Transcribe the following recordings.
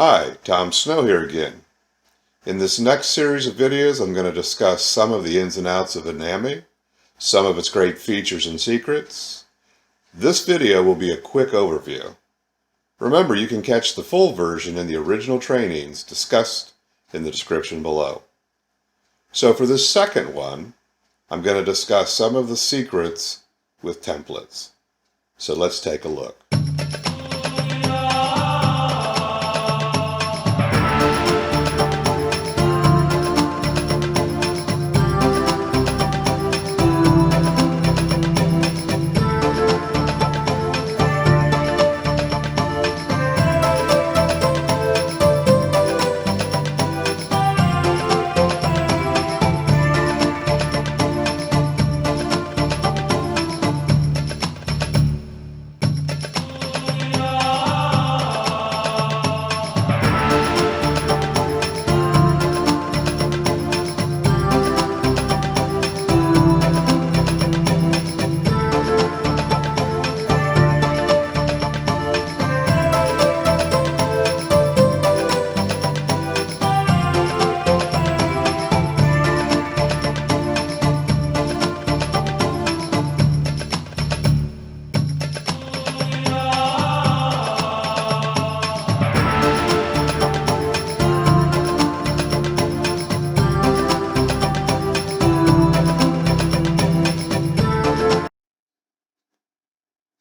Hi, Tom Snow here again. In this next series of videos, I'm going to discuss some of the ins and outs of Vidnami, some of its great features and secrets. This video will be a quick overview. Remember, you can catch the full version in the original trainings discussed in the description below. So for this second one, I'm going to discuss some of the secrets with templates. So let's take a look.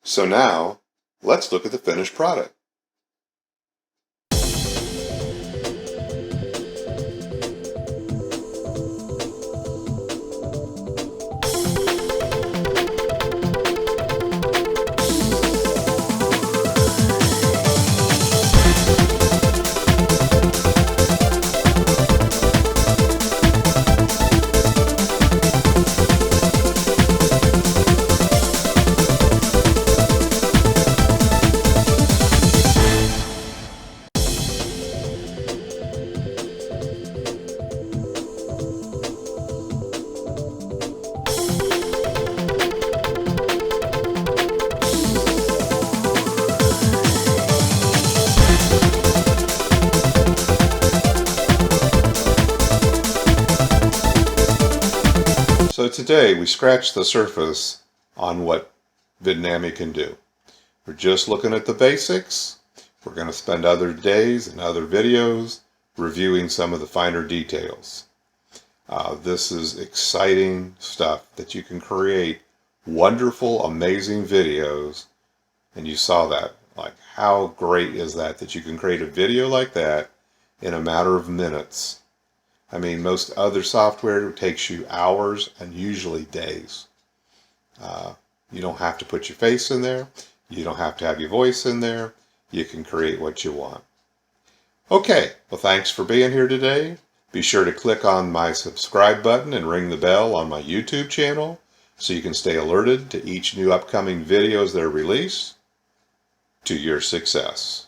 So now, let's look at the finished product. So today we scratched the surface on what Vidnami can do. We're just looking at the basics. We're going to spend other days and other videos reviewing some of the finer details. This is exciting stuff that you can create wonderful, amazing videos. And you saw that. Like, how great is that you can create a video like that in a matter of minutes? I mean, most other software takes you hours and usually days. You don't have to put your face in there. You don't have to have your voice in there. You can create what you want. Okay, well, thanks for being here today. Be sure to click on my subscribe button and ring the bell on my YouTube channel so you can stay alerted to each new upcoming video as they're released. To your success.